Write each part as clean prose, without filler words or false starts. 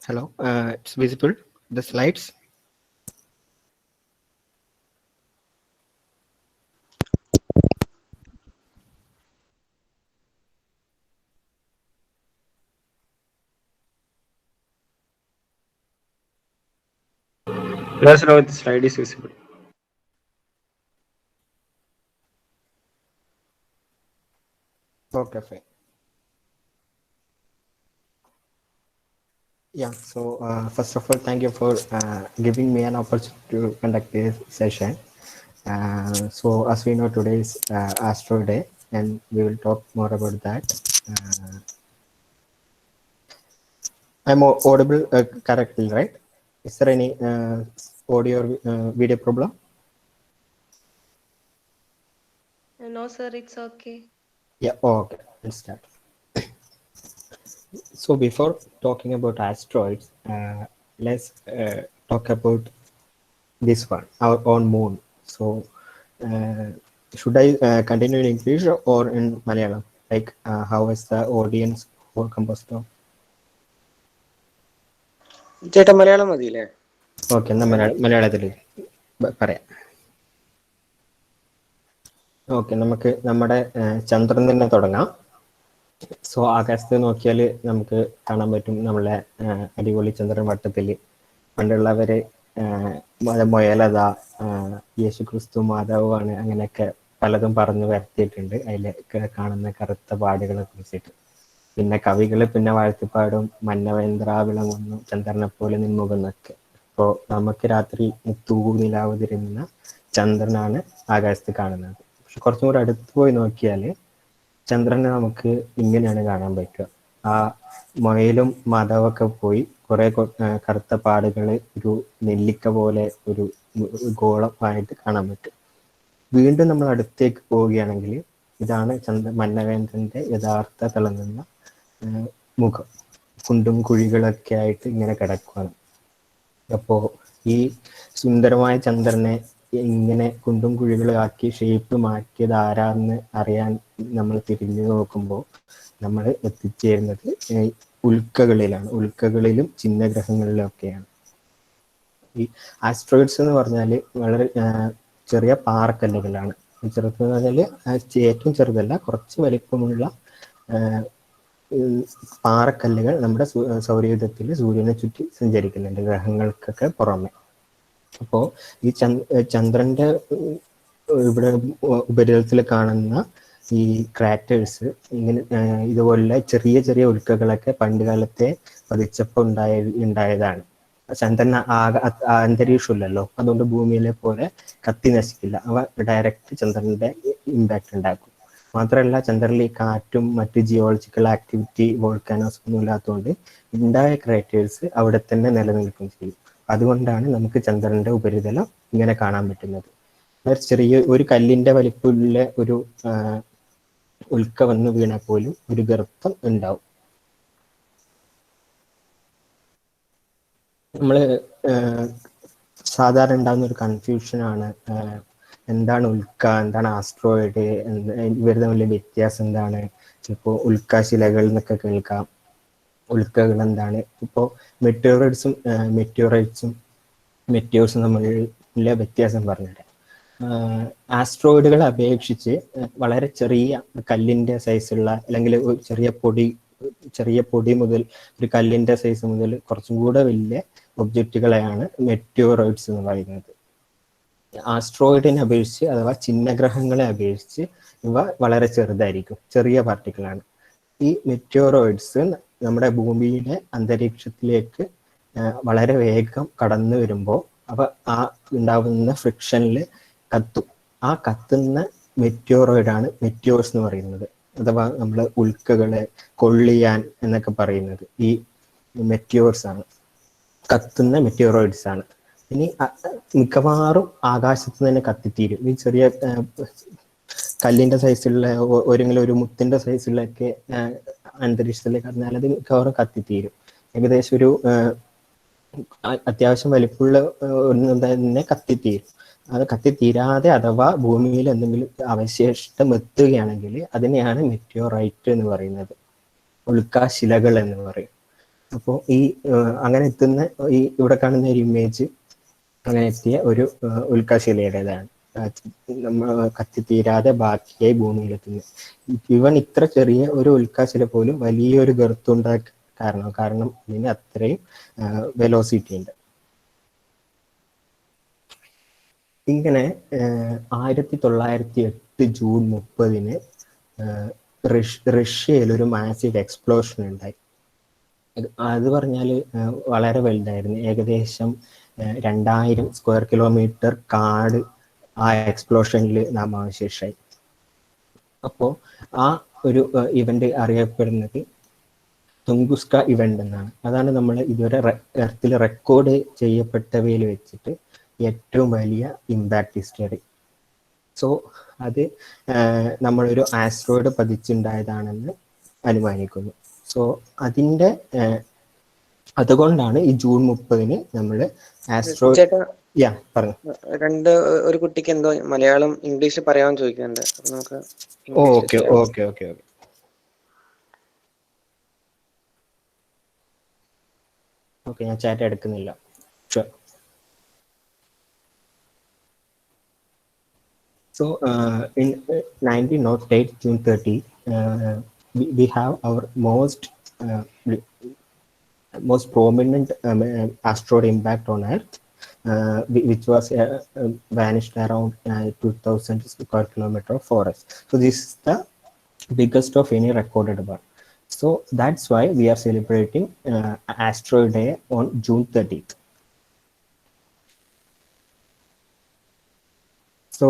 Hello, it's visible. The slides. Yes, now the slide is visible. Okay, fine. Yeah. So first of all, thank you for giving me an opportunity to conduct this session. So as we know, today is Astro Day, and we will talk more about that. I'm audible correctly, right? Is there any audio or video problem? No, sir, it's okay. Yeah. Okay. Let's start. So before talking about asteroids, let's talk about this one, our own moon. So uh, should I continue in English or in Malayalam? Like how is the audience for composed of? ചേട്ടാ Malayalam മതിയില്ലേ? Okay, എന്നാൽ മലയാളത്തിൽ പറയാം. Okay, നമുക്ക് നമ്മുടെ ചന്ദ്രൻ തന്നെ തുടങ്ങാം. So ആകാശത്ത് നോക്കിയാൽ നമുക്ക് കാണാൻ പറ്റും നമ്മളെ അടിപൊളി ചന്ദ്രൻ വട്ടത്തിൽ പണ്ടുള്ളവര് മുയലത, യേശു ക്രിസ്തു മാതാവാണ്, അങ്ങനെയൊക്കെ പലതും പറഞ്ഞു വരുത്തിയിട്ടുണ്ട് അതിൽ കാണുന്ന കറുത്ത പാടുകളെ കുറിച്ചിട്ട്. പിന്നെ കവികള് പിന്നെ വാഴ്ത്തിപ്പാടും മന്നവേന്ദ്രാവിളങ്ങുന്നു ചന്ദ്രനെ പോലെ നിൻമുഖന്നൊക്കെ. അപ്പോൾ നമുക്ക് രാത്രി തൂനിലാവ് തിരുന്ന ചന്ദ്രനാണ് ആകാശത്ത് കാണുന്നത്. പക്ഷെ കുറച്ചും കൂടെ അടുത്ത് പോയി നോക്കിയാൽ ചന്ദ്രനെ നമുക്ക് ഇങ്ങനെയാണ് കാണാൻ പറ്റുക. ആ മൊയിലും മതമൊക്കെ പോയി കുറെ കറുത്ത പാടുകൾ ഒരു നെല്ലിക്ക പോലെ ഒരു ഗോളമായിട്ട് കാണാൻ പറ്റും. വീണ്ടും നമ്മൾ അടുത്തേക്ക് പോവുകയാണെങ്കിൽ ഇതാണ് മന്നവേന്ദ്രന്റെ യഥാർത്ഥ തിളങ്ങുന്ന മുഖം. കുണ്ടും കുഴികളൊക്കെ ആയിട്ട് ഇങ്ങനെ കിടക്കുകയാണ്. അപ്പോൾ ഈ സുന്ദരമായ ചന്ദ്രനെ ഇങ്ങനെ കുണ്ടും കുഴികളാക്കി ഷേപ്പ് മാറ്റിയത് ആരാന്ന് അറിയാൻ നമ്മൾ തിരിഞ്ഞു നോക്കുമ്പോൾ നമ്മൾ എത്തിച്ചേരുന്നത് ഉൽക്കകളിലാണ്. ഉൽക്കകളിലും ചിഹ്നഗ്രഹങ്ങളിലും ഒക്കെയാണ്. ഈ ആസ്ട്രോയിഡ്സ് എന്ന് പറഞ്ഞാൽ വളരെ ചെറിയ പാറക്കല്ലുകളാണ്. ചെറുതെന്ന് പറഞ്ഞാൽ ഏറ്റവും ചെറുതല്ല, കുറച്ച് വലിപ്പമുള്ള പാറക്കല്ലുകൾ നമ്മുടെ സൗരയൂഥത്തിൽ സൂര്യനെ ചുറ്റി സഞ്ചരിക്കുന്നുണ്ട്, ഗ്രഹങ്ങൾക്കൊക്കെ പുറമെ. അപ്പോൾ ഈ ചന്ദ്രന്റെ ഇവിടെ ഉപരിതലത്തിൽ കാണുന്ന ഈ ക്രാറ്റേഴ്സ് ഇങ്ങനെ ഇതുപോലുള്ള ചെറിയ ചെറിയ ഉൽക്കകളൊക്കെ പണ്ട് കാലത്തെ പതിച്ചപ്പോൾ ഉണ്ടായതാണ്. ചന്ദ്രൻ അന്തരീക്ഷമില്ലല്ലോ, അതുകൊണ്ട് ഭൂമിയിലെ പോലെ കത്തി നശിക്കില്ല. അവ ഡയറക്റ്റ് ചന്ദ്രന്റെ ഇമ്പാക്ട് ഉണ്ടാക്കും. മാത്രമല്ല ചന്ദ്രനിൽ ഈ കാറ്റും മറ്റ് ജിയോളജിക്കൽ ആക്ടിവിറ്റി വോൾക്കാനോസ് ഒന്നും ഇല്ലാത്തതുകൊണ്ട് ഉണ്ടായ ക്രേറ്റേഴ്സ് അവിടെ തന്നെ നിലനിൽക്കുകയും ചെയ്യും. അതുകൊണ്ടാണ് നമുക്ക് ചന്ദ്രന്റെ ഉപരിതലം ഇങ്ങനെ കാണാൻ പറ്റുന്നത്. ചെറിയ ഒരു കല്ലിന്റെ വലിപ്പമുള്ള ഒരു ഉൽക്ക വന്ന് വീണാൽ പോലും ഒരു ഗർത്തം ഉണ്ടാവും. നമ്മൾ സാധാരണ ഉണ്ടാകുന്ന ഒരു കൺഫ്യൂഷനാണ് എന്താണ് ഉൽക്ക, എന്താണ് ആസ്ട്രോയിഡ്, ഇവർ തമ്മിലുള്ള വ്യത്യാസം എന്താണ്. ചിലപ്പോൾ ഉൽക്കാശിലകൾ എന്നൊക്കെ കേൾക്കാം. ഉൽക്കകൾ എന്താണ്? ഇപ്പോൾ മെറ്റീരിയൽസും മെറ്റിയോഴ്സും തമ്മിലുള്ള വ്യത്യാസം പറഞ്ഞുതരാം. ആസ്ട്രോയിഡുകളെ അപേക്ഷിച്ച് വളരെ ചെറിയ കല്ലിന്റെ സൈസുള്ള, അല്ലെങ്കിൽ ചെറിയ പൊടി മുതൽ ഒരു കല്ലിന്റെ സൈസ് മുതൽ കുറച്ചും കൂടെ വലിയ ഒബ്ജക്റ്റുകളെയാണ് മെറ്റിയോറോയിഡ്സ് എന്ന് പറയുന്നത്. ആസ്ട്രോയിഡിനെ അപേക്ഷിച്ച് അഥവാ ചിഹ്നഗ്രഹങ്ങളെ അപേക്ഷിച്ച് ഇവ വളരെ ചെറുതായിരിക്കും, ചെറിയ പാർട്ടിക്കിളാണ്. ഈ മെറ്റിയോറോയിഡ്സ് നമ്മുടെ ഭൂമിയുടെ അന്തരീക്ഷത്തിലേക്ക് വളരെ വേഗം കടന്നു വരുമ്പോൾ അവ ആ ഉണ്ടാവുന്ന ഫ്രിക്ഷനിൽ കത്തും. ആ കത്തുന്ന മെറ്റിയോറോയിഡാണ് മെറ്റിയോർസ് എന്ന് പറയുന്നത്. അഥവാ നമ്മൾ ഉൽക്കകളെ കൊള്ളിയാൻ എന്നൊക്കെ പറയുന്നത് ഈ മെറ്റിയോർസ് ആണ്, കത്തുന്ന മെറ്റിയോറോയിഡ്സ് ആണ്. ഇനി മിക്കവാറും ആകാശത്ത് തന്നെ കത്തിത്തീരും. ഈ ചെറിയ കല്ലിന്റെ സൈസുള്ള ഒരു മുത്തിന്റെ സൈസുള്ളൊക്കെ അന്തരീക്ഷത്തിലേക്ക് കടന്നാൽ അത് മിക്കവാറും കത്തിത്തീരും. ഏകദേശം ഒരു അത്യാവശ്യം വലിപ്പമുള്ള ഒന്നും തന്നെ കത്തിത്തീരും. അത് കത്തിത്തീരാതെ അഥവാ ഭൂമിയിൽ എന്തെങ്കിലും അവശിഷ്ടം എത്തുകയാണെങ്കിൽ അതിനെയാണ് മെറ്റിയോറൈറ്റ് എന്ന് പറയുന്നത്, ഉൽക്കാശിലകൾ എന്ന് പറയും. അപ്പോൾ ഈ അങ്ങനെ എത്തുന്ന ഈ ഇവിടെ കാണുന്ന ഒരു ഇമേജ് അങ്ങനെ എത്തിയ ഒരു ഉൽക്കശിലയുടേതാണ്. നമ്മൾ കത്തിത്തീരാതെ ബാക്കിയായി ഭൂമിയിലെത്തുന്നത്. ഇവൻ ഇത്ര ചെറിയ ഒരു ഉൽക്കശില പോലും വലിയൊരു ഗർത്തുണ്ടാക്കി കാരണം ഇതിന് അത്രയും വെലോസിറ്റി ഉണ്ട്. ഇങ്ങനെ 1908 ജൂൺ 30 റഷ്യയിൽ ഒരു മാസീവ് എക്സ്പ്ലോഷൻ ഉണ്ടായി. അത് പറഞ്ഞാൽ വളരെ വലുതായിരുന്നു. ഏകദേശം 2000 സ്ക്വയർ കിലോമീറ്റർ കാട് ആ എക്സ്പ്ലോഷനിൽ നാമാവശേഷമായി. അപ്പോൾ ആ ഒരു ഇവന്റ് അറിയപ്പെടുന്നത് തുങ്കുസ്ക ഇവന്റ് എന്നാണ്. അതാണ് നമ്മൾ ഇതുവരെ എർത്തിൽ റെക്കോർഡ് ചെയ്യപ്പെട്ടവയിൽ വെച്ചിട്ട് ഏറ്റവും വലിയ ഇമ്പാക്ട് ഹിസ്റ്ററി. സോ അത് നമ്മളൊരു ആസ്ട്രോയിഡ് പതിച്ചുണ്ടായതാണെന്ന് അനുമാനിക്കുന്നു. സോ അതിൻ്റെ അതുകൊണ്ടാണ് ഈ ജൂൺ 30 നമ്മൾ ആസ്ട്രോയിഡ് പറഞ്ഞു. ഒരു കുട്ടിക്ക് എന്തോ മലയാളം ഇംഗ്ലീഷ് പറയാൻ ചോദിക്കുന്നുണ്ട്. നമുക്ക് okay okay okay okay okay ഞാൻ ചാറ്റ് എടുക്കുന്നില്ല. Sure. So in 1908 June 30 we have our most prominent asteroid impact on Earth, which was vanished around 2000 square kilometer of forest. So this is the biggest of any recorded one. So that's why we are celebrating Asteroid Day on June 30th. So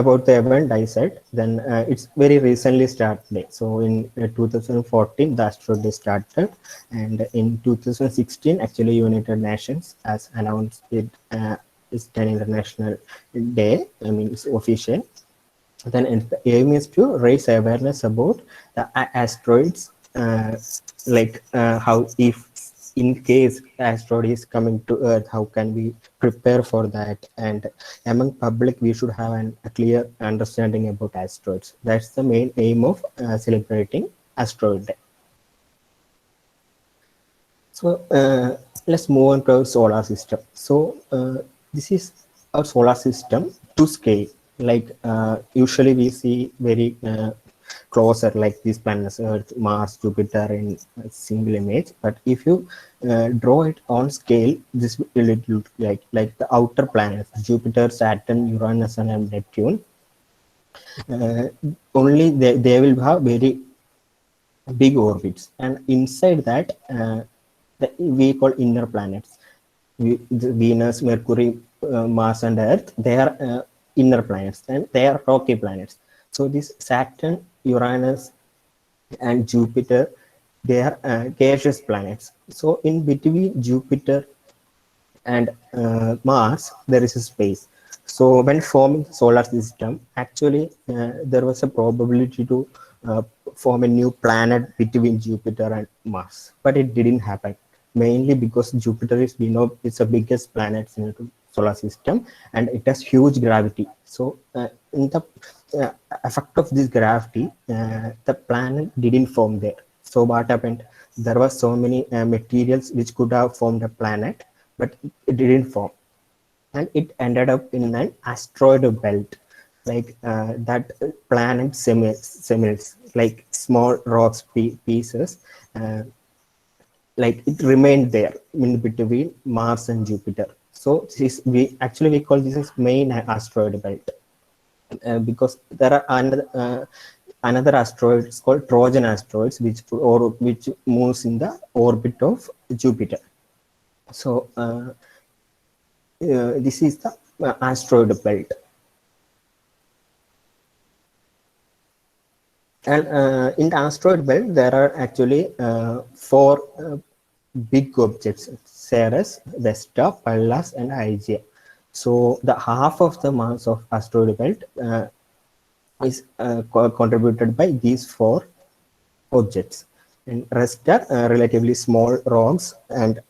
about the event I said, then it's very recently started. So in 2014 the Asteroid Day started, and in 2016 actually United Nations has announced it is an international day. I mean it's official. Then the aim is to raise awareness about the asteroids, like how if in case asteroid is coming to Earth, how can we prepare for that? And among public, we should have a clear understanding about asteroids. That's the main aim of celebrating Asteroid Day. So let's move on to our solar system. So this is our solar system to scale. Like usually we see very closer, like these planets, Earth, Mars, Jupiter in a single image. But if you draw it on scale, this will look like the outer planets, Jupiter, Saturn, Uranus, and Neptune. Only they will have very big orbits, and inside that we call inner planets. Venus, Mercury, Mars, and Earth, they are inner planets, and they are rocky planets. So this Saturn, Uranus, and Jupiter, they are gaseous planets. So in between Jupiter and Mars, there is a space. So when forming the solar system, actually there was a probability to form a new planet between Jupiter and Mars, but it didn't happen. Mainly because Jupiter is, we know, it's the biggest planet in the solar system, and it has huge gravity. So in the effect of this gravity, the planet didn't form there. So what happened? There were so many materials which could have formed a planet, but it didn't form, and it ended up in an asteroid belt. Like that planet semils, like small rocks pieces. Like it remained there in between Mars and Jupiter. So this we call this as main asteroid belt, because there are another asteroids called Trojan asteroids, which moves in the orbit of Jupiter. So this is the asteroid belt. And in the asteroid belt, there are actually 4 big objects: Ceres, Vesta, Pallas, and Hygiea. So the half of the mass of asteroid belt is contributed by these 4 objects, and rest are relatively small rocks and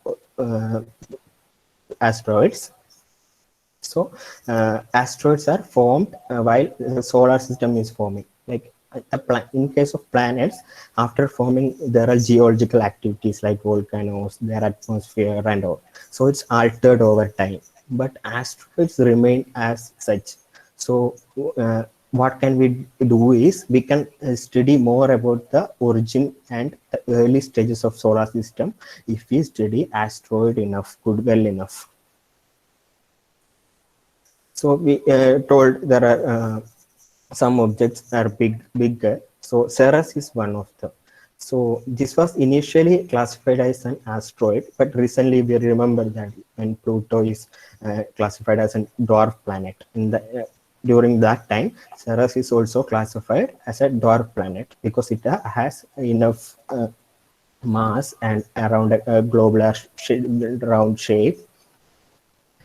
asteroids. So asteroids are formed while the solar system is forming. Like in case of planets, after forming, there are geological activities like volcanoes, their atmosphere and all. So it's altered over time. But asteroids remain as such. So what can we do is we can study more about the origin and the early stages of solar system if we study asteroid enough, well enough. So we told there are some objects are bigger. So Ceres is one of them. So this was initially classified as an asteroid, but recently we remember that when Pluto is classified as a dwarf planet. During that time, Ceres is also classified as a dwarf planet because it has enough mass and around a globular round shape,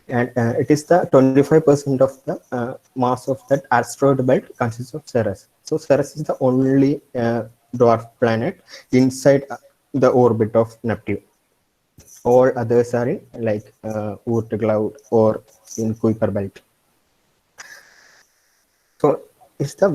and it is the 25% of the mass of that asteroid belt consists of Ceres. So Ceres is the only dwarf planet inside the orbit of Neptune. All others are in like Oort cloud or in Kuiper belt. So it's the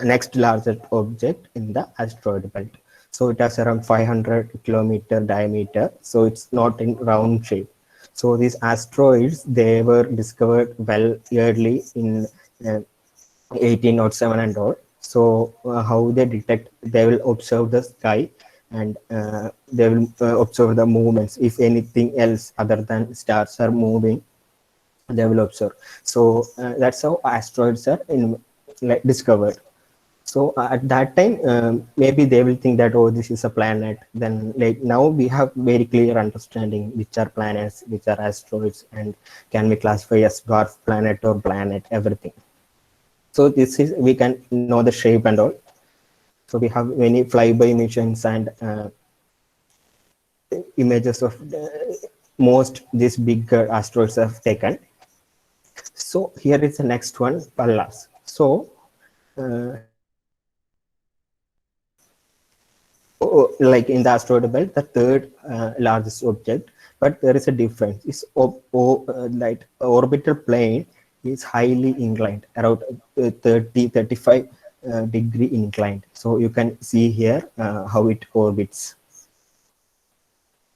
next largest object in the asteroid belt. So it has around 500-kilometer diameter. So it's not in round shape. So these asteroids, they were discovered well early in 1807 and all. So how they detect, they will observe the sky and they will observe the movements. If anything else other than stars are moving, they will observe. So that's how asteroids are discovered. So at that time, maybe they will think that, oh, this is a planet. Then like now we have very clear understanding which are planets, which are asteroids, and can we classify as dwarf planet or planet, everything. So this is, we can know the shape and all. So we have many flyby missions and images of most these big asteroids have taken. So here is the next one, Pallas. So like in the asteroid belt, the third largest object, but there is a difference. Its like orbital plane is highly inclined, around 35 degree inclined. So you can see here how it orbits.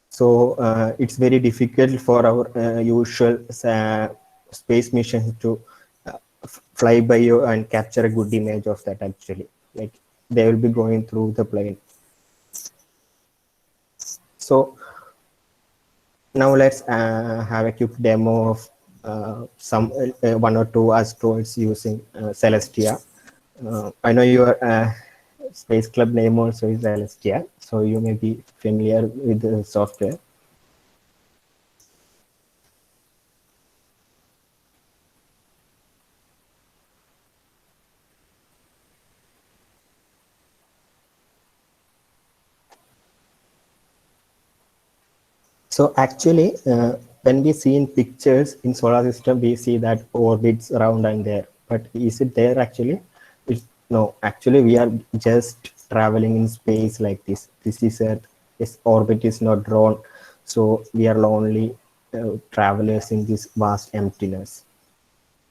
So it's very difficult for our usual space missions to fly by you and capture a good image of that. Actually, like they will be going through the plane. So now let's have a quick demo of some one or two asteroids using Celestia. I know your space club name also is Celestia, so you may be familiar with the software. So actually, when we see in pictures in solar system, we see that orbits around and there. But is it there actually? No, actually we are just traveling in space like this. This is Earth. This orbit is not drawn. So we are lonely travelers in this vast emptiness.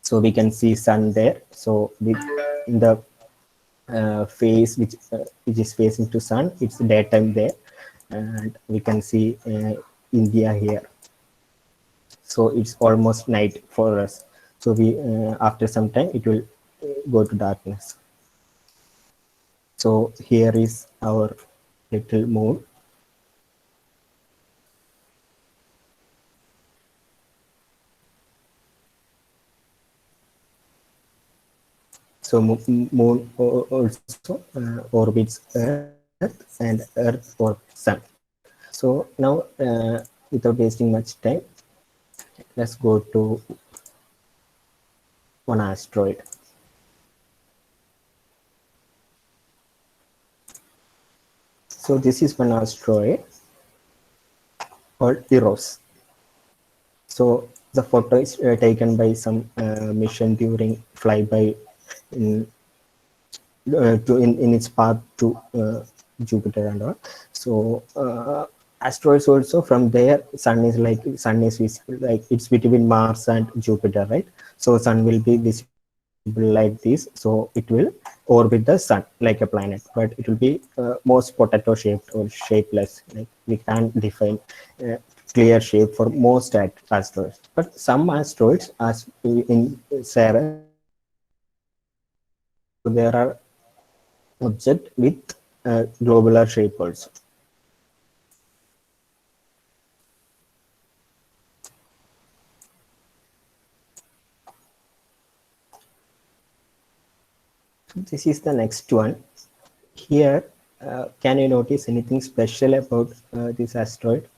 So we can see sun there. So in the phase which is facing to sun, it's daytime there, and we can see India here. So it's almost night for us. So we after some time it will go to darkness. So here is our little moon. So moon also orbits Earth and Earth orbits Sun. So now, without wasting much time, let's go to one asteroid. So this is one asteroid called Eros. So the photo is taken by some mission during flyby in its path to Jupiter and all. So asteroids also, from there sun is visible, like it's between Mars and Jupiter, right? So sun will be visible like this, so it will orbit the sun like a planet, but it will be most potato shaped or shapeless. Like we can't define clear shape for most asteroids, but some asteroids, as in Ceres, so there are objects with globular shape also. This is the next one. Here, can you notice anything special about this asteroid?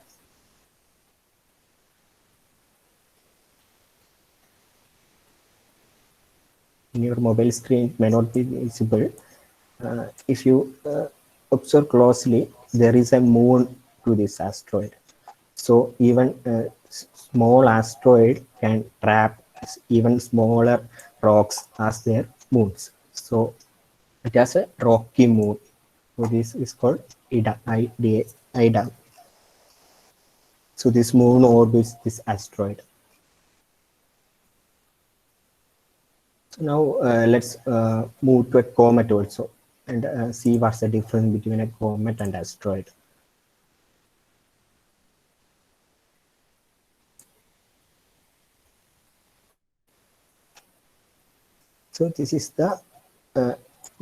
In your mobile screen, it may not be visible. If you observe closely, there is a moon to this asteroid. So even a small asteroid can trap even smaller rocks as their moons. So it has a rocky moon. So this is called Ida. So this moon orbits this asteroid. So now let's move to a comet also and see what's the difference between a comet and asteroid. So this is the uh,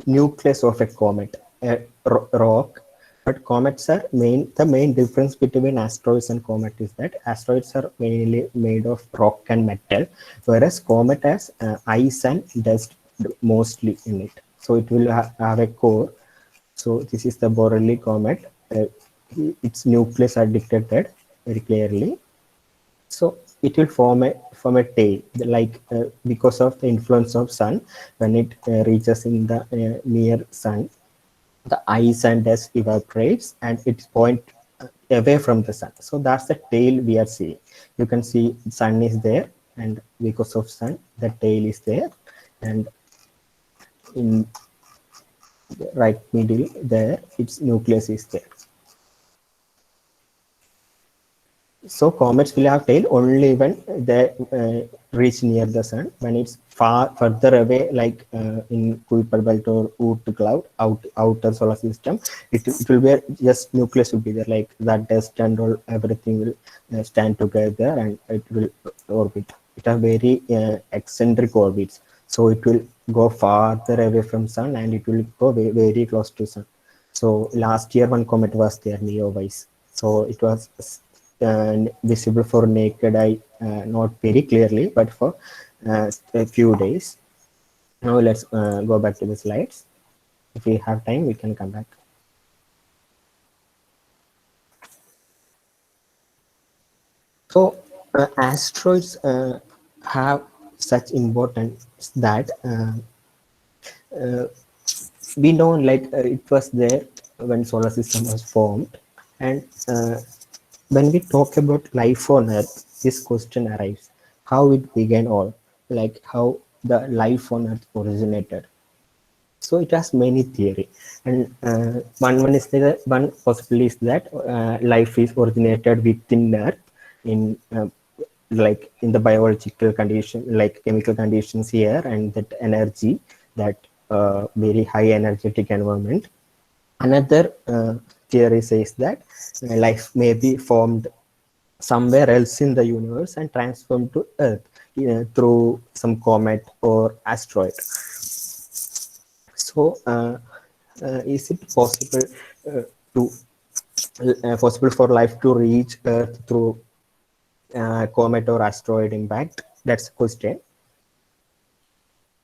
nucleus of a comet, a rock. But comets are the main difference between asteroids and comet is that asteroids are mainly made of rock and metal, whereas comet has ice and dust mostly in it. So it will have a core. So this is the Borrelly comet. Its nucleus are dictated very clearly. So it will form a tail, like because of the influence of sun. When it reaches in the near sun, the ice and dust evaporates and it point away from the sun. So that's the tail we are seeing. You can see sun is there, and because of sun, the tail is there, and in the right middle there, its nucleus is there. So comets will have tail only when they reach near the sun. When it's further away, like in Kuiper belt or Oort cloud, outer solar system, it will be just nucleus will be there, like that dust and all, everything will stand together and it will orbit. It has very eccentric orbits, so it will go farther away from sun and it will go very close to sun. So last year one comet was there, Neowise. So it was visible for naked eye, not very clearly, but for a few days. Now let's go back to the slides. If we have time, we can come back. So asteroids have such importance that we know, like it was there when solar system was formed, and when we talk about life on Earth, this question arrives: how it began, all, like how the life on Earth originated. So it has many theory, and one is the one possibility is that life is originated within Earth in like in the biological condition, like chemical conditions here, and that energy, that very high energetic environment. Another theory says that life may be formed somewhere else in the universe and transformed to Earth through some comet or asteroid. So, is it possible to possible for life to reach Earth through comet or asteroid impact? That's the question.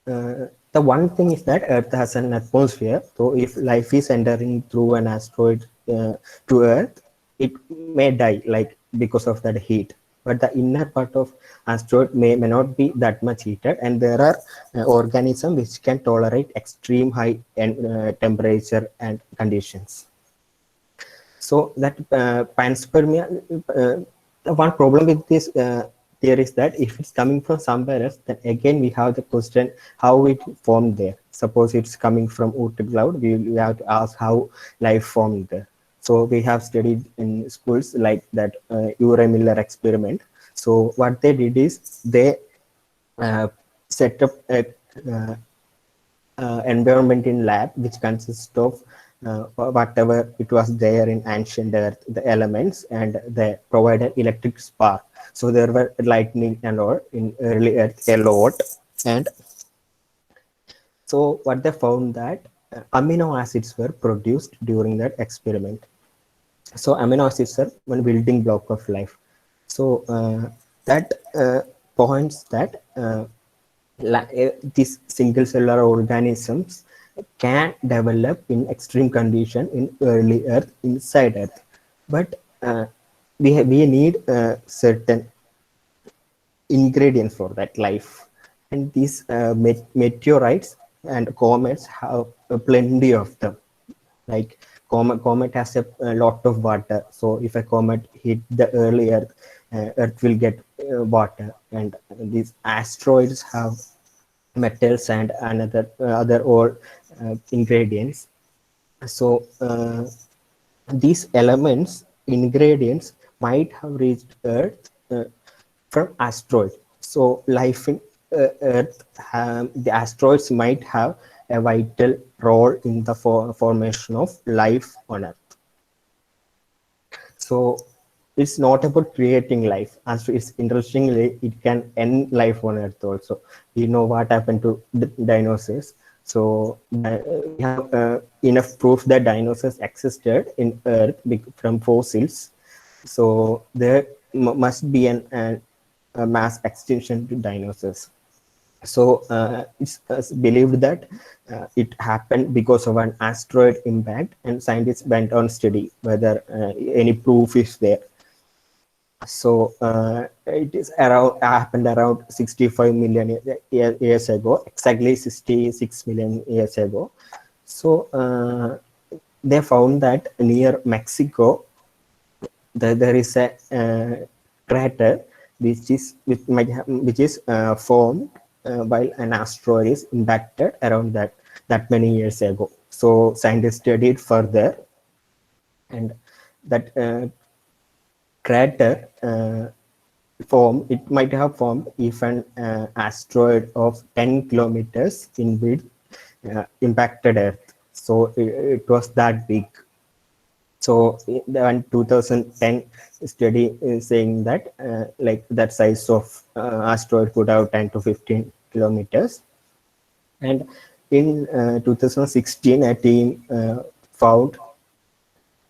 The one thing is that Earth has an atmosphere. So if life is entering through an asteroid to Earth, it may die, like because of that heat. But the inner part of asteroid may not be that much heated, and there are organisms which can tolerate extreme high temperature and conditions. So that panspermia, the one problem with this theory is that if it's coming from somewhere else, then again we have the question how it formed there. Suppose it's coming from Oort cloud, we have to ask how life formed there. So we have studied in schools like that Urey Miller experiment. So what they did is they set up a environment in lab, which consists of whatever it was there in ancient Earth, the elements, and they provided electric spark. So there were lightning and all in early Earth a lot. And so what they found that amino acids were produced during that experiment. So amino acids are one building block of life. So that points that these single cellular organisms can develop in extreme condition in early Earth, inside Earth. But we need certain ingredients for that life. And these meteorites and comets have plenty of them. Like comet has a lot of water. So if a comet hit the early Earth, Earth will get water. And these asteroids have metals and another other all ingredients. So these elements, ingredients, might have reached Earth from asteroids. So life in Earth, the asteroids might have a vital role in the formation of life on Earth. So it's not about creating life. As it's interestingly, it can end life on Earth also. We know what happened to dinosaurs. So we have enough proof that dinosaurs existed in Earth from fossils. So there must be a mass extinction to dinosaurs. So it's believed that it happened because of an asteroid impact, and scientists went on study whether any proof is there. So it is happened around 65 million years ago, exactly 66 million years ago. So they found that near Mexico, there is a crater which is formed while an asteroid is impacted around that many years ago. So scientists studied further, and that crater it might have formed if an asteroid of 10 kilometers in width impacted Earth. So it was that big. So the 2010 study is saying that like that size of asteroid could have 10 to 15 kilometers. And in 2016, a team found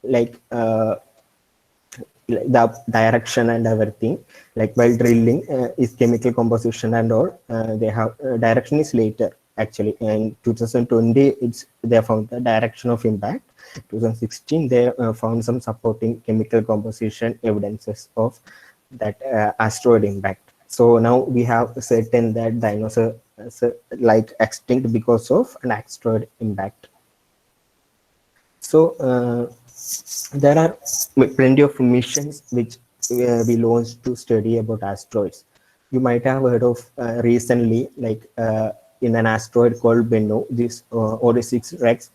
like the direction and everything, like while drilling is chemical composition and all. They have direction is later actually. In 2020, they found the direction of impact. 2016, they found some supporting chemical composition evidences of that asteroid impact. So now we have certain that dinosaurs like extinct because of an asteroid impact. So there are plenty of missions which we launched to study about asteroids. You might have heard of recently, like in an asteroid called Bennu, this OD6 Rex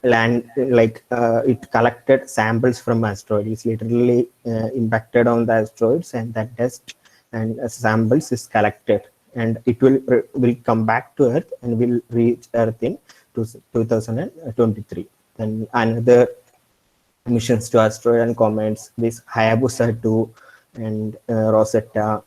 land, like it collected samples from asteroids. It's literally impacted on the asteroids, and that dust and samples is collected, and it will come back to Earth and will reach Earth in 2023. And another missions to asteroid and comets, this Hayabusa 2 and Rosetta,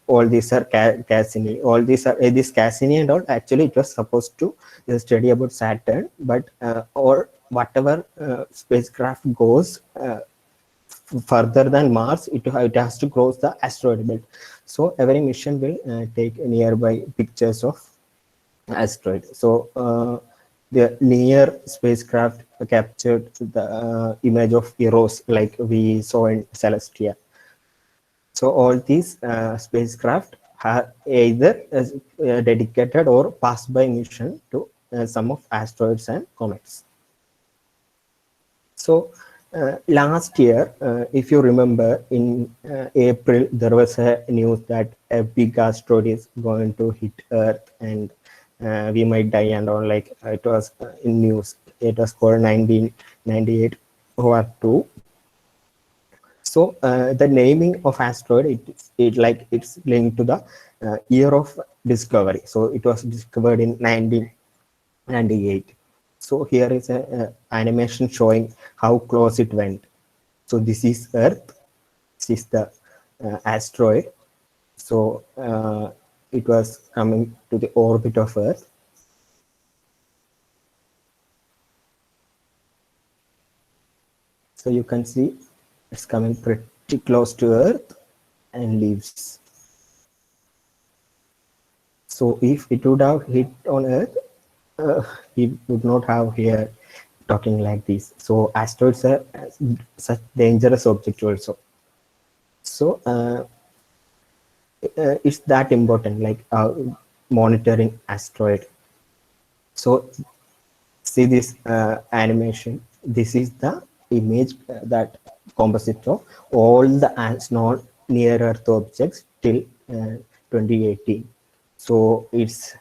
all these are Cassini. All these are this Cassini and all. Actually, it was supposed to study about Saturn, but or whatever spacecraft goes further than Mars, it has to cross the asteroid belt. So every mission will take nearby pictures of asteroid. So the near spacecraft captured the image of Eros, like we saw in Celestia. So all these spacecraft have either dedicated or passed by mission to some of asteroids and comets. So last year, if you remember, in April, there was a news that a big asteroid is going to hit Earth and we might die and all. Like it was in news. It was called 1998 OR2. So the naming of asteroid, it's linked to the year of discovery. So it was discovered in 1998. So here is a animation showing how close it went. So this is Earth, this is the asteroid. So it was coming to the orbit of Earth. So you can see it's coming pretty close to Earth and leaves. So if it would have hit on Earth, he would not have here talking like this. So asteroids are such dangerous object also. So it's that important, like monitoring asteroid. So see this animation. This is the image that composite of all the known near Earth objects till 2018. So it's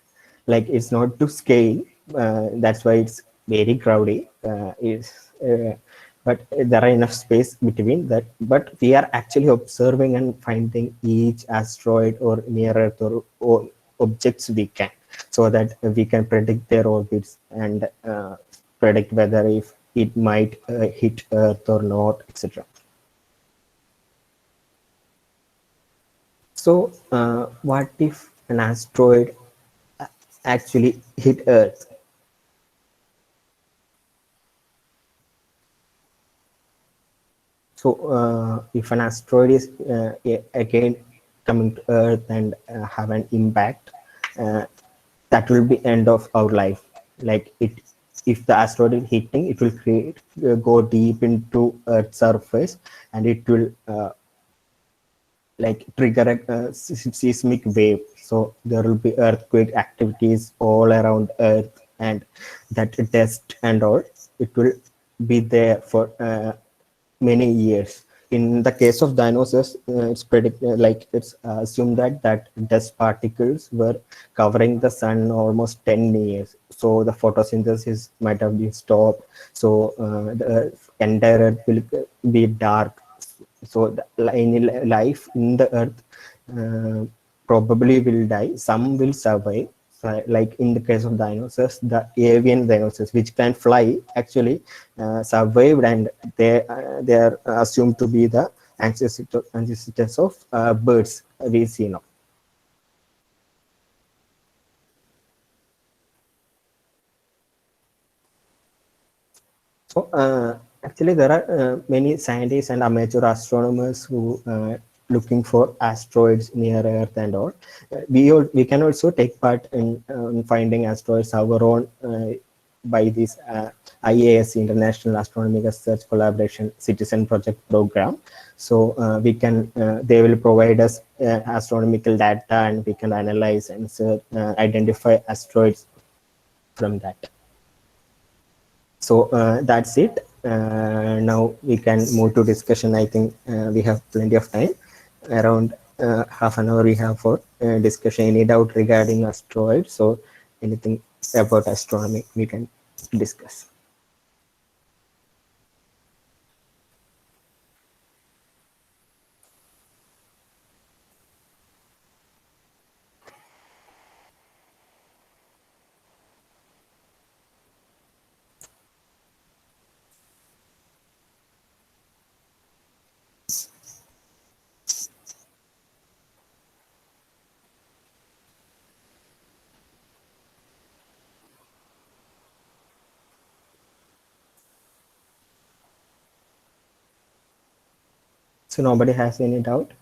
like it's not to scale. That's why it's very crowded. But there are enough space between that. But we are actually observing and finding each asteroid or near Earth or objects we can, so that we can predict their orbits and predict whether if it might hit Earth or not, etc. So what if an asteroid actually hit Earth? So if an asteroid is again coming to Earth and have an impact, that will be end of our life. Like if the asteroid is hitting, it will create go deep into Earth's surface, and it will like trigger a seismic wave. So there will be earthquake activities all around Earth, and that dust and all, it will be there for many years. In the case of dinosaurs, it's like it's assumed that dust particles were covering the sun almost 10 years. So the photosynthesis might have been stopped. So the entire Earth will be dark. So the life in the Earth probably will die. Some will survive. So, like in the case of dinosaurs, the avian dinosaurs, which can fly, actually survived, and they are assumed to be the ancestors of birds we see now. So actually, there are many scientists and amateur astronomers who looking for asteroids near Earth and all. We can also take part in finding asteroids our own by this IAS, International Astronomical Research Collaboration Citizen Project Program. So we can they will provide us astronomical data, and we can analyze and identify asteroids from that. So that's it. Now we can move to discussion. I think we have plenty of time. Around half an hour we have for discussion. Any doubt regarding asteroids? So anything about astronomy we can discuss. So nobody has any doubt?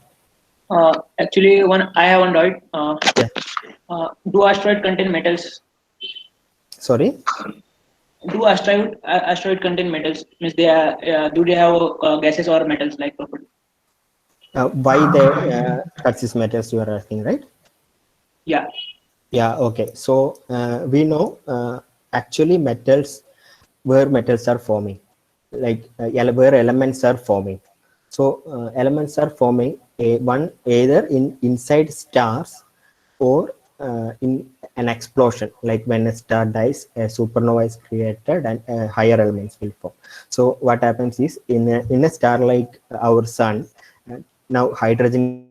Actually, I have one doubt. Yeah. Do asteroid contain metals? Sorry? Do asteroid contain metals? Means they are, do they have gases or metals like property? Why they consist metals, you are asking, right? Yeah. Yeah, okay. So we know actually where metals are forming, like where elements are forming. So elements are forming one either inside stars or in an explosion, like when a star dies, a supernova is created and higher elements will form. So what happens is in a star like our sun, now hydrogen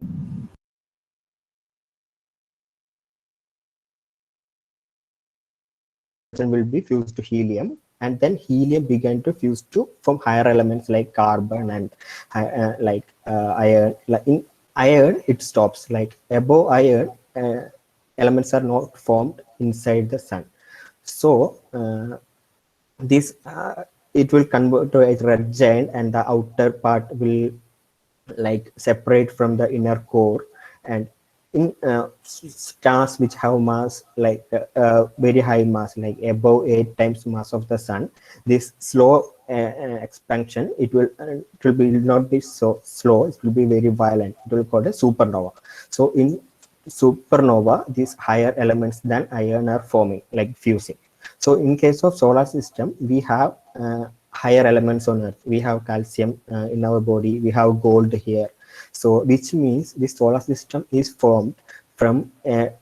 will be fused to helium, and then helium began to fuse to from higher elements like carbon and iron. Like in iron it stops, like above iron elements are not formed inside the sun. So this it will convert to a red giant, and the outer part will like separate from the inner core. And in stars which have mass like very high mass, like above 8 times mass of the sun, this slow expansion, it will not be so slow, it will be very violent, it will be called a supernova. So in supernova, these higher elements than iron are forming, like fusing. So in case of solar system, we have higher elements on Earth. We have calcium in our body, we have gold here. So which means the solar system is formed from the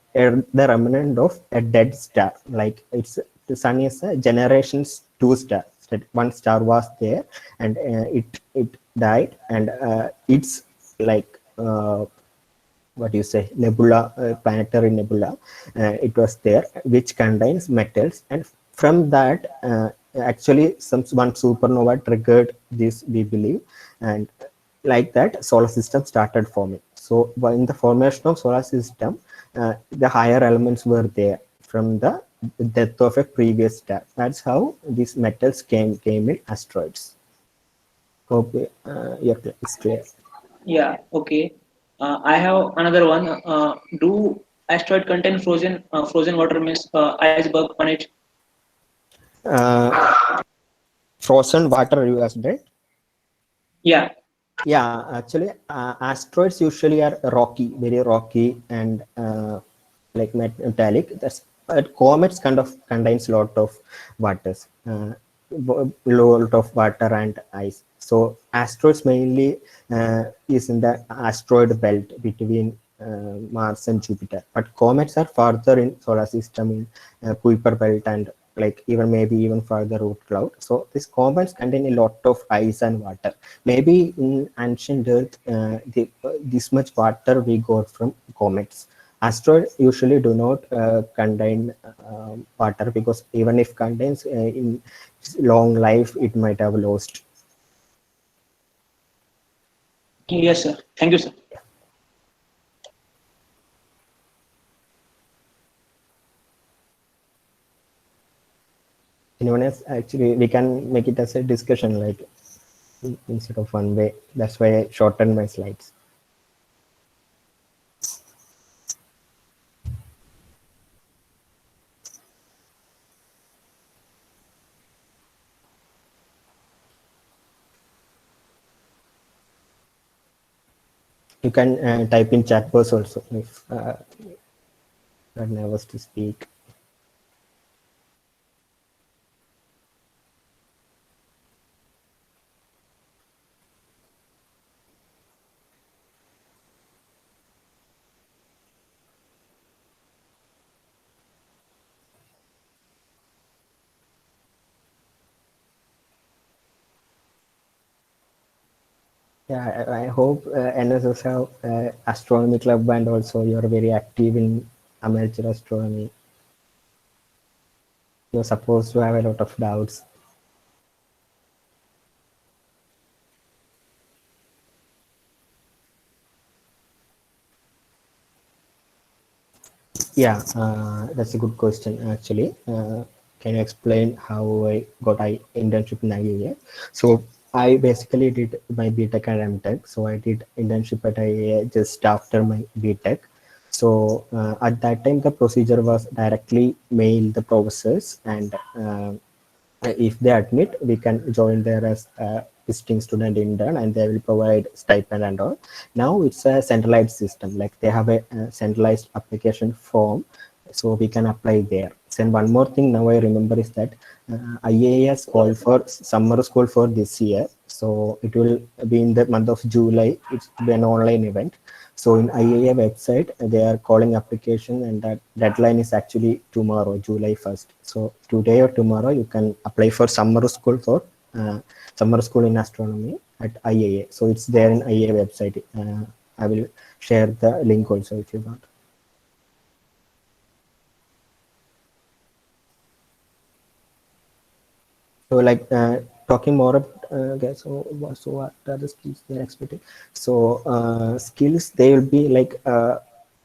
remnant of a dead star. Like the sun is a generations 2 star. One star was there, and it died, and it's like what you say, nebula, planetary nebula, it was there, which contains metals, and from that actually one supernova triggered this, we believe, and like that solar system started forming. So in the formation of solar system, the higher elements were there from the death of a previous star. That's how these metals came in asteroids. Hope it's clear. Yeah. Okay. I have another one. Do asteroid contain frozen water, means iceberg on it? Frozen water, you asked, right? Yeah. Yeah, actually, asteroids usually are rocky, very rocky, and like metallic. That's comets kind of contains a lot of waters, lot of water and ice. So asteroids mainly is in the asteroid belt between Mars and Jupiter. But comets are farther in solar system, in Kuiper belt, and like maybe even further Oort cloud. So these comets contain a lot of ice and water. Maybe in ancient Earth, this much water we got from comets. Asteroids usually do not contain water, because even if contains in long life, it might have lost. Yes, sir. Thank you, sir. Anyone else? Actually, we can make it as a discussion, like instead of one way. That's why I shortened my slides. You can type in chat box also if you're nervous to speak. Yeah, I hope NSS have astronomy club, and also you're very active in amateur astronomy. You're supposed to have a lot of doubts. Yeah, that's a good question actually. Can you explain how I got internship in IAA? So I basically did my BTech and MTech. So I did internship at IAA just after my BTech. So at that time, the procedure was directly mail the professors, and if they admit, we can join there as a visiting student intern, and they will provide stipend and all. Now it's a centralized system, like they have a centralized application form, so we can apply there. And one more thing now I remember is that IAS called for summer school for this year. So it will be in the month of July. It's an online event. So in IAA website, they are calling application, and that deadline is actually tomorrow, July 1st. So today or tomorrow, you can apply for summer school for summer school in astronomy at IAA. So it's there in IAA website. I will share the link also if you want. So like talking more about okay, so what are the skills they're expecting? So skills, they will be like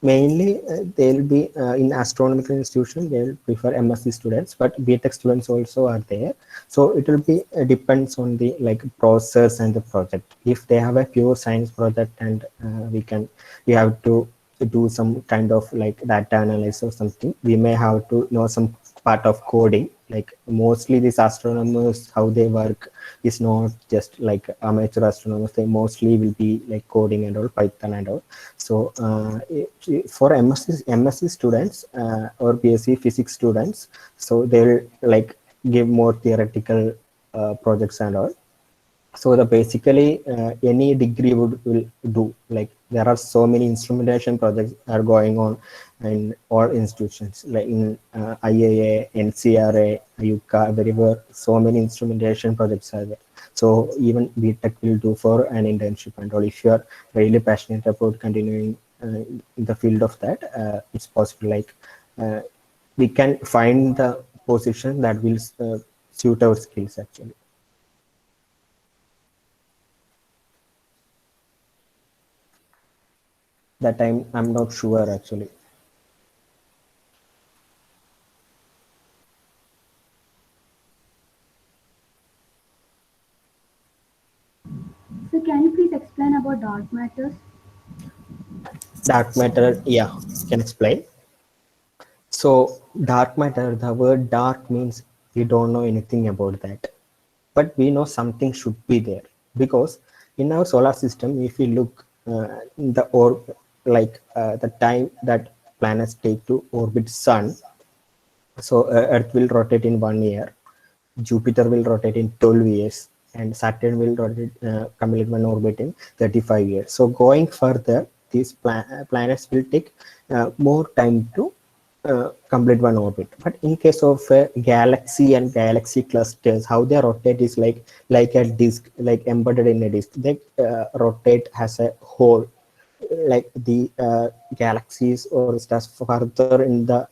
mainly they'll be in astronomical institution, they'll prefer MSc students, but BTech students also are there. So it will be depends on the like process and the project. If they have a pure science project, and we have to do some kind of like data analysis or something, we may have to know some part of coding. Like mostly these astronomers, how they work is not just like amateur astronomers. They mostly will be like coding and all, Python and all. So for MSc students or BSc physics students, so they'll like give more theoretical projects and all. So the basically any degree will do. Like there are so many instrumentation projects are going on in all institutions, like in IAA, NCRA, UCA, wherever so many instrumentation projects are there. So even BTech will do for an internship and all. If you are really passionate about continuing in the field of that, it's possible. Like we can find the position that will suit our skills actually. That I'm not sure actually. So can you please explain about dark matters? Dark matter, yeah, can explain. So dark matter, the word dark means we don't know anything about that, but we know something should be there, because in our solar system, if we look in the orb, like the time that planets take to orbit sun, so Earth will rotate in 1 year, Jupiter will rotate in 12 years, and Saturn will rotate, complete one orbit in 35 years. So going further, these planets will take more time to complete one orbit. But in case of galaxy and galaxy clusters, how they rotate is like a disk, like embedded in a disk. They rotate as a whole, like the galaxies or stars further in the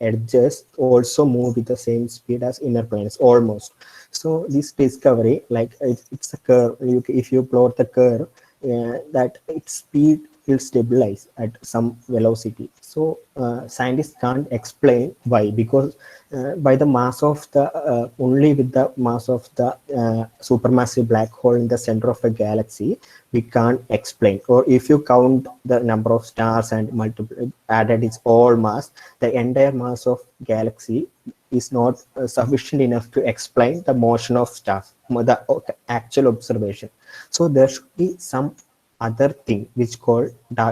edges also move with the same speed as inner planets almost. So this discovery, like it's a curve. If you plot the curve, that its speed will stabilize at some velocity. So scientists can't explain why, because by the mass of the only with the mass of the supermassive black hole in the center of a galaxy, we can't explain. Or if you count the number of stars and multiply added its all mass, the entire mass of galaxy is not sufficient enough to explain the motion of stars, the actual observation. So there should be some other thing which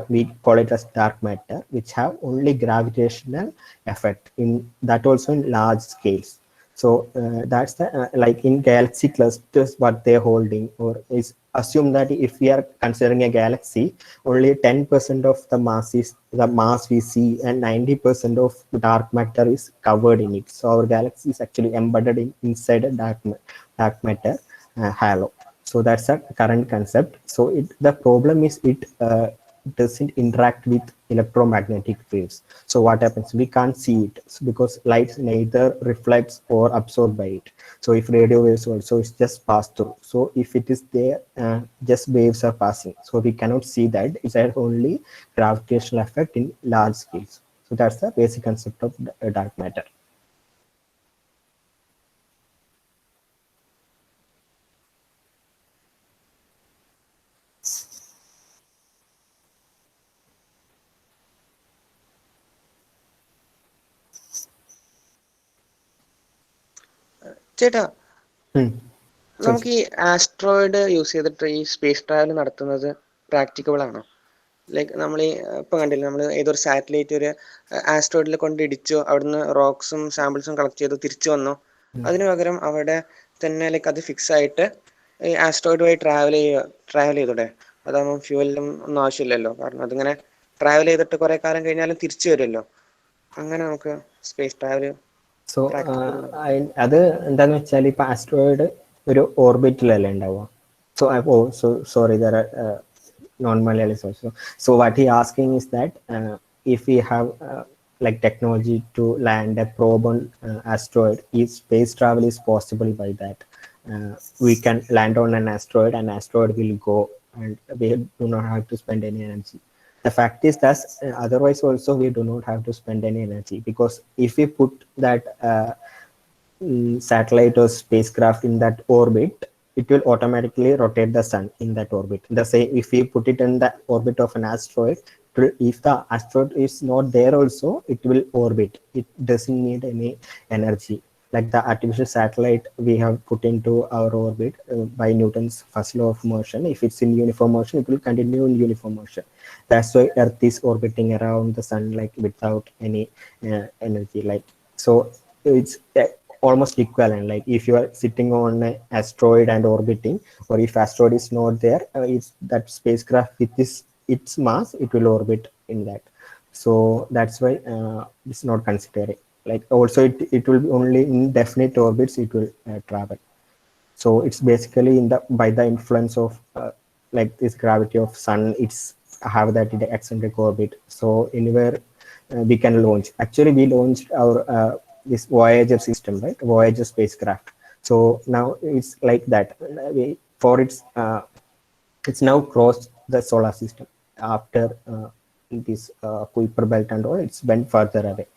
we call it as dark matter, which have only gravitational effect in that, also in large scales. So that's the like in galaxy clusters, what they're holding, or is assume that if we are considering a galaxy, only 10% of the mass is the mass we see, and 90% of dark matter is covered in it. So our galaxy is actually embedded inside a dark matter halo. So that's a current concept. So the problem is it doesn't interact with electromagnetic waves. So what happens? We can't see it because light neither reflects or absorbed by it. So if radio waves also, it's just pass through. So if it is there, just waves are passing. So we cannot see that. It's only gravitational effect in large scales. So that's the basic concept of dark matter. ചേട്ടാ, Hmm. നമുക്ക് ഈ asteroid use ചെയ്തിട്ട് ഈ space travel നടത്തുന്നത് practicable ആണോ? Like നമ്മൾ ഈ ഇപ്പൊ കണ്ടില്ല, നമ്മൾ ഏതൊരു സാറ്റലൈറ്റ് ഒരു ആസ്ട്രോയിഡിൽ കൊണ്ട് ഇടിച്ചു, അവിടുന്ന് റോക്സും സാമ്പിൾസും കളക്ട് ചെയ്തു തിരിച്ചു വന്നു. അതിനു പകരം അവിടെ തന്നെ ലൈക്ക് അത് ഫിക്സ് ആയിട്ട് ഈ ആസ്ട്രോയിഡ് വഴി ട്രാവൽ ചെയ്തൂടെ? അതാകുമ്പോൾ ഫ്യൂവലിനും ഒന്നും ആവശ്യമില്ലല്ലോ, കാരണം അതിങ്ങനെ ട്രാവൽ ചെയ്തിട്ട് കുറെ കാലം കഴിഞ്ഞാലും തിരിച്ചു വരുമല്ലോ. അങ്ങനെ നമുക്ക് സ്പേസ് ട്രാവൽ സോ അത് എന്താന്ന് വെച്ചാൽ ഇപ്പൊ ആസ്ട്രോയിഡ് ഒരു ഓർബിറ്റിലല്ലേ ഉണ്ടാവുക. So sorry there non Malayalis also. So what he asking is that if we have like technology to land a probe on asteroid, if space travel is possible by that, we can land on an asteroid and asteroid will go and we do not have to spend any energy. The fact is that otherwise also we do not have to spend any energy, because if we put that satellite or spacecraft in that orbit, it will automatically rotate the sun in that orbit. The same if we put it in the orbit of an asteroid, if the asteroid is not there also, it will orbit. It doesn't need any energy. Like the artificial satellite we have put into our orbit by Newton's first law of motion, if it's in uniform motion, it will continue in uniform motion. That's why Earth is orbiting around the sun like without any energy. Like, so it's almost equivalent. Like if you are sitting on an asteroid and orbiting, or if asteroid is not there, it's that spacecraft with its mass, it will orbit in that. So that's why it's not considering. Like also it will be only in definite orbits it will travel. So it's basically in the by the influence of like this gravity of sun, it's have that eccentric orbit. So anywhere we can launch. Actually we launched our this Voyager system, right? Voyager spacecraft. So now it's like that. For it's now crossed the solar system after this Kuiper belt and all. It's went further away.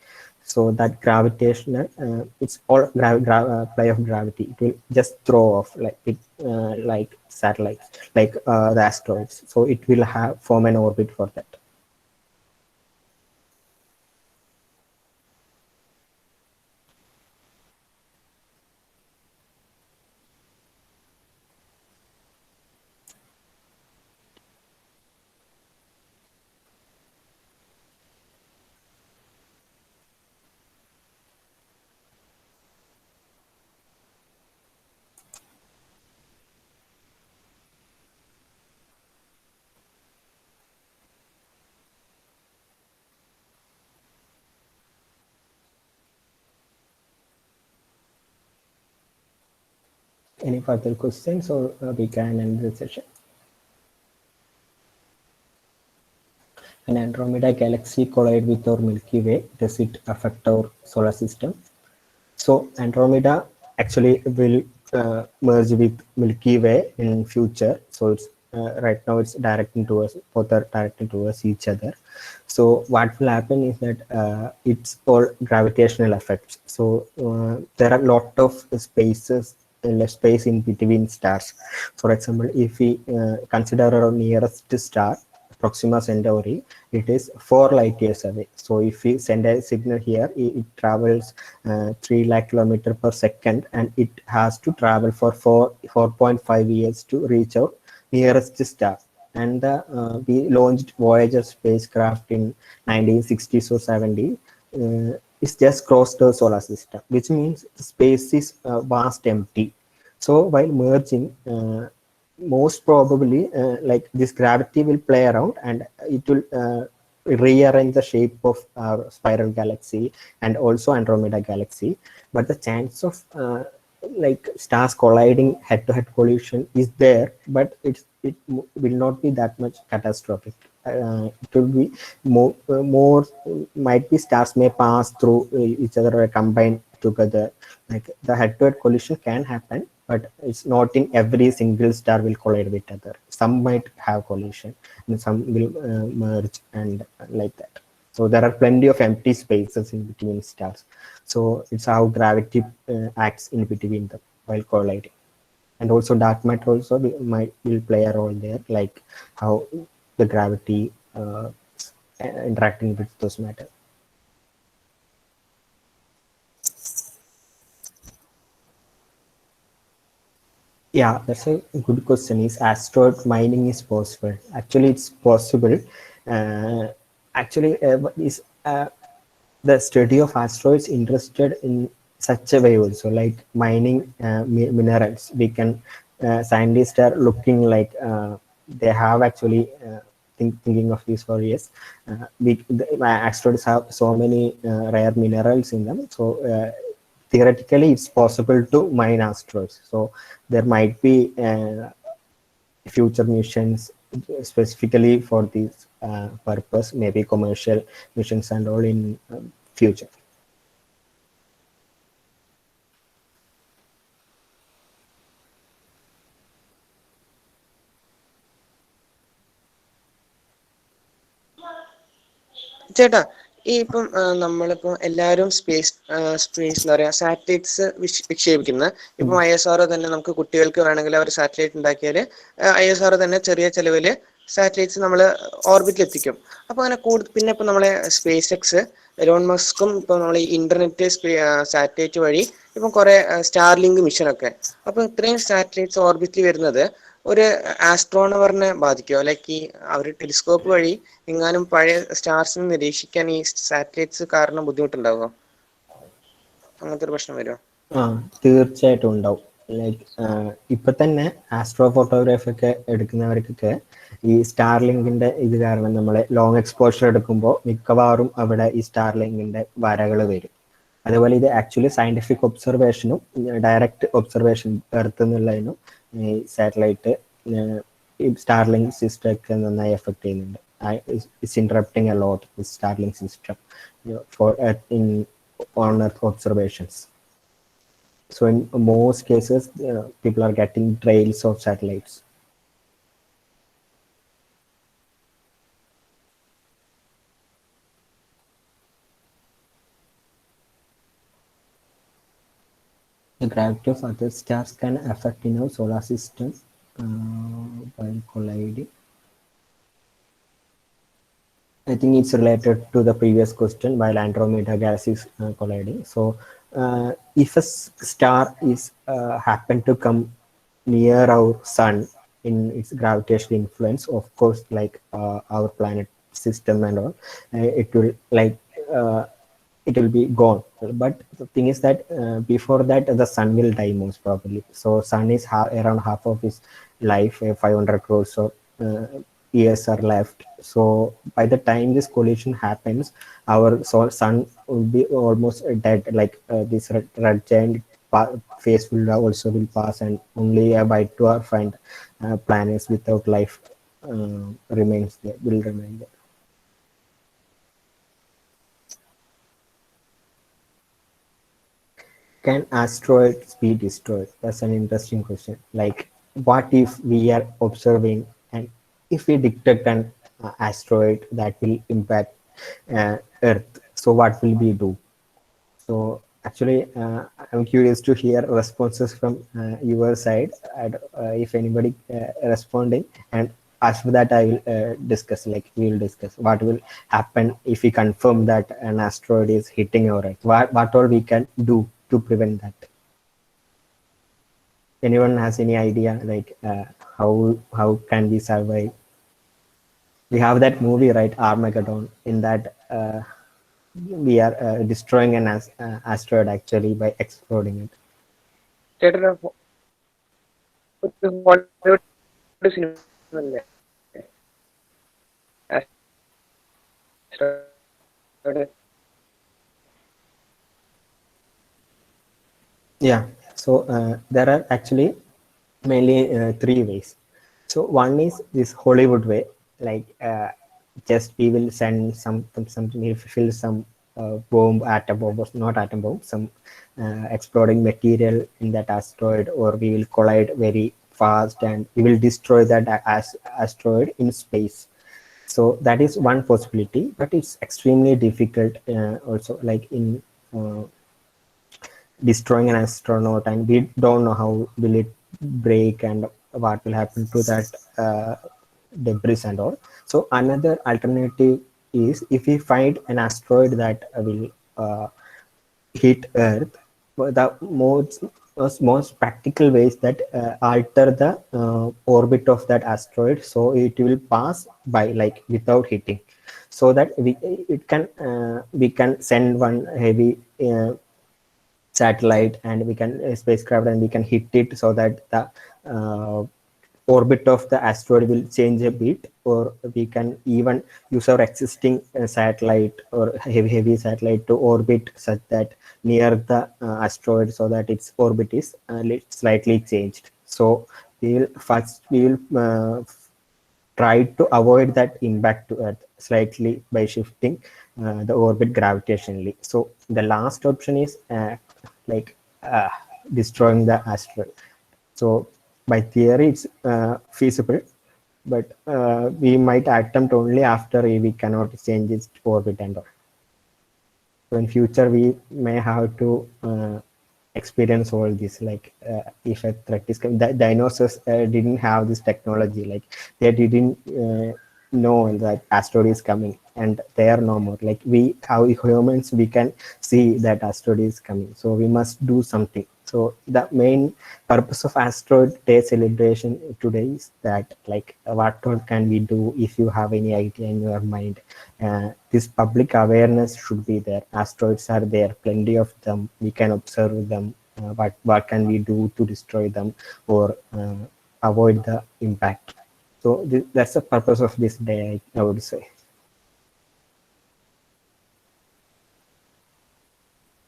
So that gravitational, it's all play of gravity. It will just throw off like satellites, like the asteroids. So it will form an orbit for that. Any further questions, or we can end the session? An Andromeda galaxy collide with our Milky Way. Does it affect our solar system? So Andromeda actually will merge with Milky Way in future. So it's right now it's directing towards, both are directing towards each other. So what will happen is that it's all gravitational effects. So there are a lot of space in between stars. For example, if we consider our nearest star, Proxima Centauri, it is 4 light years away. So if we send a signal here, it travels 3 lakh kilometers per second, and it has to travel for 4.5 years to reach our nearest star. And we launched Voyager spacecraft in 1960s or 70s. It's just crossed the solar system, which means the space is vast empty. So while merging, most probably like this gravity will play around and it will rearrange the shape of our spiral galaxy and also Andromeda galaxy. But the chance of like stars colliding head-to-head collision is there, but it will not be that much catastrophic. It will be more might be stars may pass through each other or combine together. Like the head-to-head collision can happen, but it's not in every single star will collide with other. Some might have collision and some will merge and like that. So there are plenty of empty spaces in between stars. So it's how gravity acts in between them while colliding. And also dark matter also will play a role there, like how the gravity interacting with those matter. Yeah, that's a good question. Is asteroid mining is possible? Actually, it's possible. Is the study of asteroids interested in such a way also, like mining minerals. We can scientists are looking like they have actually thinking of this for years. Asteroids have so many rare minerals in them, so theoretically it's possible to mine asteroids. So there might be future missions specifically for this purpose, maybe commercial missions and all in future. ചേട്ടാ, ഈ ഇപ്പം നമ്മളിപ്പോൾ എല്ലാവരും space എന്താ പറയുക satellites വിക്ഷേപിക്കുന്ന ഇപ്പം ISRO തന്നെ നമുക്ക് കുട്ടികൾക്ക് വേണമെങ്കിൽ അവർ സാറ്റലൈറ്റ് ഉണ്ടാക്കിയാൽ ISRO തന്നെ ചെറിയ ചെലവിൽ സാറ്റലൈറ്റ്സ് നമ്മൾ ഓർബിറ്റിൽ എത്തിക്കും. അപ്പോൾ അങ്ങനെ പിന്നെ ഇപ്പം നമ്മളെ സ്പേസ് എക്സ് എലോൺ മസ്കും ഇപ്പോൾ നമ്മൾ ഈ ഇന്റർനെറ്റ് സാറ്റലൈറ്റ് വഴി ഇപ്പം കുറേ സ്റ്റാർലിങ്ക് മിഷനൊക്കെ, അപ്പോൾ ഇത്രയും സാറ്റലൈറ്റ്സ് ഓർബിറ്റിൽ വരുന്നത് ഒരു ആസ്ട്രോണവറിനെ ബാധിക്കുമോ? ലൈക്ക് ഈ അവർ ടെലിസ്കോപ്പ് വഴി എങ്ങാനും പഴയ സ്റ്റാർസിനെ നിരീക്ഷിക്കാൻ ഈ സാറ്റലൈറ്റ്സ് കാരണം ബുദ്ധിമുട്ടുണ്ടാവുമോ? അങ്ങനത്തെ ഒരു പ്രശ്നം വരുമോ? തീർച്ചയായിട്ടും ഉണ്ടാവും. ലൈക്ക് ഇപ്പൊ തന്നെ ആസ്ട്രോ ഫോട്ടോഗ്രാഫി ഒക്കെ എടുക്കുന്നവർക്കൊക്കെ ഈ സ്റ്റാർലിങ്കിന്റെ ഇത് കാരണം നമ്മളെ ലോങ് എക്സ്പോഷർ എടുക്കുമ്പോൾ മിക്കവാറും അവിടെ ഈ സ്റ്റാർലിങ്കിന്റെ വരകൾ വരും. അതുപോലെ ഇത് ആക്ച്വലി സയന്റിഫിക് ഒബ്സർവേഷനും ഡയറക്റ്റ് ഒബ്സർവേഷൻ എർത്ത് എന്നുള്ളതിനും ഈ സാറ്റലൈറ്റ് സ്റ്റാർലിങ്ക് സിസ്റ്റം ഒക്കെ നന്നായി എഫക്ട് ചെയ്യുന്നുണ്ട്. It's interrupting a lot with Starlink system for on Earth observations. So in most cases, people are getting trails of satellites. The gravity of other stars can affect in our solar system while colliding. I think it's related to the previous question while Andromeda galaxy is colliding. So if a star is happen to come near our sun in its gravitational influence, of course, like our planet system and all, it will like it will be gone. But the thing is that before that the sun will die most probably. So sun is around half of its life, 500 crores of years are left. So by the time this collision happens, our sun will be almost dead. Like this red giant phase will pass, and only by 2 or find planets without life will remain there. Can asteroids be destroyed? That's an interesting question. Like, what if we are observing and if we detect an asteroid that will impact Earth, so what will we do? So actually, I'm curious to hear responses from your side. If anybody responding, and after that I will discuss. Like we will discuss what will happen if we confirm that an asteroid is hitting our Earth. What all we can do to prevent that? Anyone has any idea? Like how can we survive? We have that movie, right, Armageddon. In that we are destroying an asteroid actually by exploding it. ചേട്ടന് Hollywood cinema അല്ലേ? Yeah, so there are actually mainly 3 ways. So one is this Hollywood way, like just we will send something, fill some bomb, atom bomb, not atom bomb, some exploding material in that asteroid, or we will collide very fast and we will destroy that asteroid in space. So that is one possibility, but it's extremely difficult also, like in destroying an astronaut, and we don't know how will it break and what will happen to that debris and all. So another alternative is if we find an asteroid that will hit Earth, the most practical ways that alter the orbit of that asteroid, so it will pass by like without hitting, so that we can send one heavy satellite and we can spacecraft and we can hit it so that the orbit of the asteroid will change a bit, or we can even use our existing satellite or heavy satellite to orbit such that near the asteroid so that its orbit is slightly changed. So we will try to avoid that impact to Earth slightly by shifting the orbit gravitationally. So the last option is like destroying the asteroid. So by theory, it's feasible, but we might attempt only after we cannot change its orbit and all. So in future, we may have to experience all this. Like if a threat is coming, the dinosaurs didn't have this technology. Like they didn't know that asteroid is coming, and they are no more. Like we, how humans, we can see that asteroid is coming. So we must do something. So the main purpose of Asteroid Day celebration today is that, like, what all can we do if you have any idea in your mind. This public awareness should be there. Asteroids are there, plenty of them. We can observe them. What can we do to destroy them or avoid the impact? So that's the purpose of this day, I would say.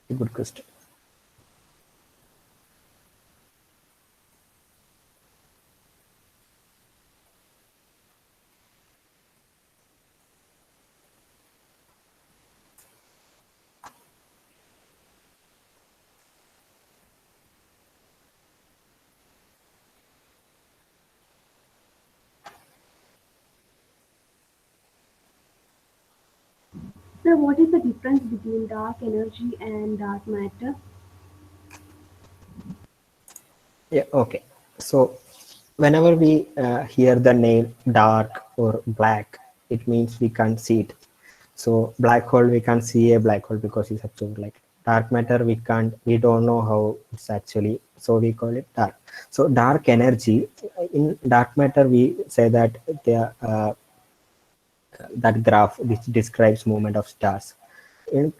A good question. So, what is the difference between dark energy and dark matter? Yeah, okay. So whenever we hear the name dark or black, it means we can't see it. So black hole, we can't see a black hole because it's actually like dark matter. We don't know how it's actually. So we call it dark. So dark energy, in dark matter, we say that that graph which describes movement of stars. In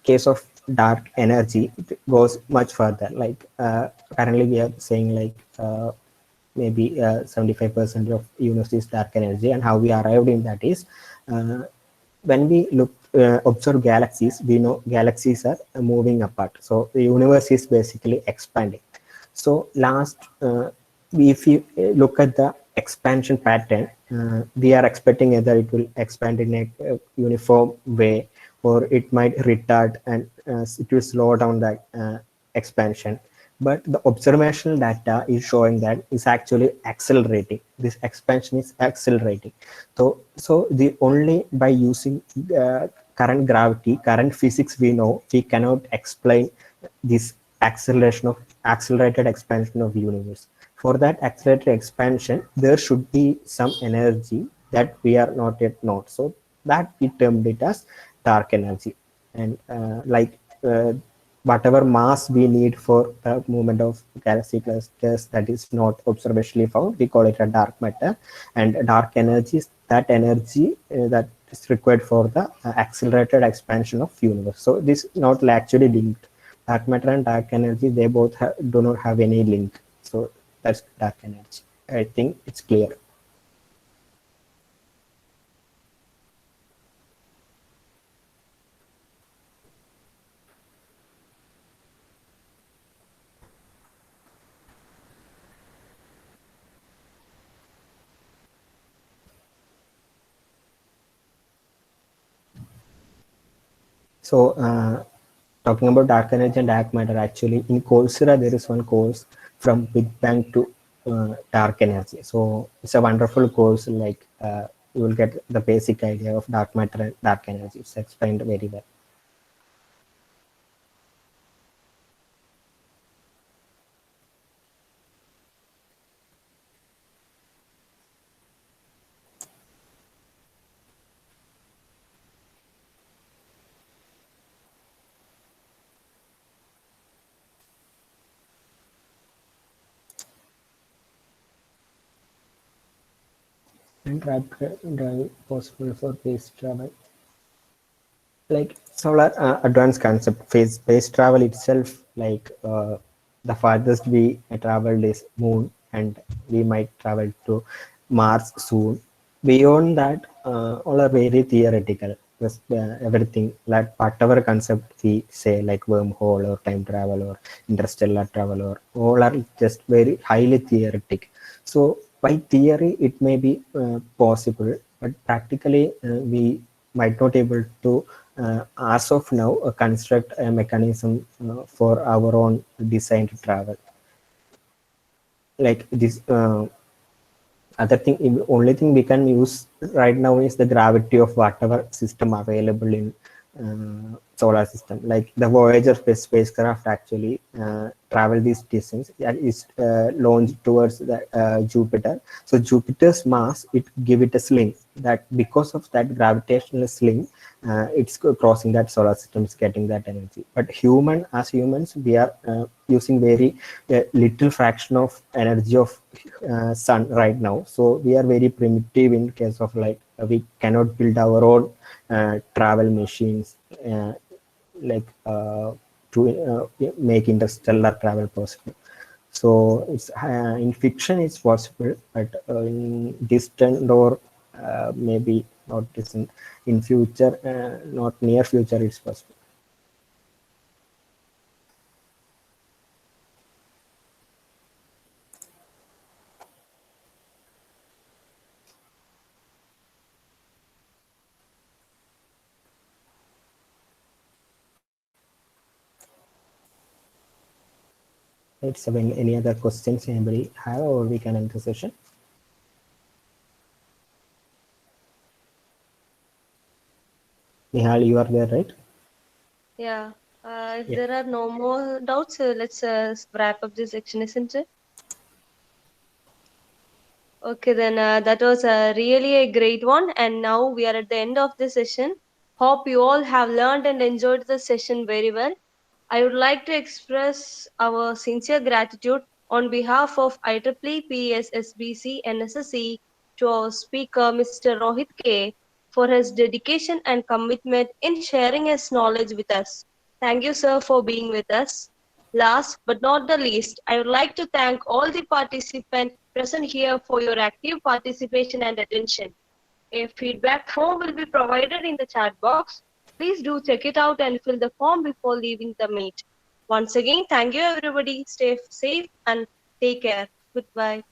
case of dark energy, it goes much further. Like currently we are saying like maybe 75% of universe is dark energy, and how we arrived in that is when we look observe galaxies, we know galaxies are moving apart. So the universe is basically expanding. So last, if you look at the expansion pattern, we are expecting either it will expand in a uniform way, or it might retard and it will slow down the expansion. But the observational data is showing that it's actually accelerating. This expansion is accelerating. So the only by using current gravity, current physics, we know we cannot explain this accelerated expansion of the universe. For that accelerated expansion, there should be some energy that we are not yet know. So that we termed it as dark energy. And whatever mass we need for the movement of galaxy clusters that is not observationally found, we call it a dark matter. And dark energy is that energy that is required for the accelerated expansion of universe. So this is not actually linked. Dark matter and dark energy, they both do not have any link. So that's dark energy. I think it's clear. So talking about dark energy and dark matter, actually in Coursera there is one course from Big Bang to dark energy. So it's a wonderful course. Like you will get the basic idea of dark matter and dark energy. It's explained very well. And drive possible for space travel. Like solar advanced concept phase space travel itself, like the farthest we traveled is moon, and we might travel to Mars soon. Beyond that, all are very theoretical. Just everything, like whatever concept we say, like wormhole or time travel or interstellar travel, or all are just very highly theoretic. So by theory it may be possible, but practically we might not able to as of now construct a mechanism for our own design to travel. Like this other thing, only thing we can use right now is the gravity of whatever system available in solar system. Like the Voyager spacecraft actually travel this distance and is launched towards the Jupiter. So Jupiter's mass, it give it a sling, that because of that gravitational sling, it's crossing that solar system, is getting that energy. But as humans, we are using very little fraction of energy of sun right now. So we are very primitive in case of like we cannot build our own travel machines like to make interstellar travel possible. So it's in fiction it's possible, but in distant or maybe not distant, in future, not near future, it's possible. It's any other questions anybody have, or we can end the session. Nihal, you are there, right? Yeah. If Yeah. there are no more doubts, let's wrap up this section, isn't it? Okay, then that was really a great one. And now we are at the end of the session. Hope you all have learned and enjoyed the session very well. I would like to express our sincere gratitude on behalf of IEEE PSSBC NSSE to our speaker, Mr. Rohit K, for his dedication and commitment in sharing his knowledge with us. Thank you, sir, for being with us. Last but not the least, I would like to thank all the participants present here for your active participation and attention. A feedback form will be provided in the chat box. Please do check it out and fill the form before leaving the meet. Once again, thank you everybody. Stay safe and take care. Goodbye.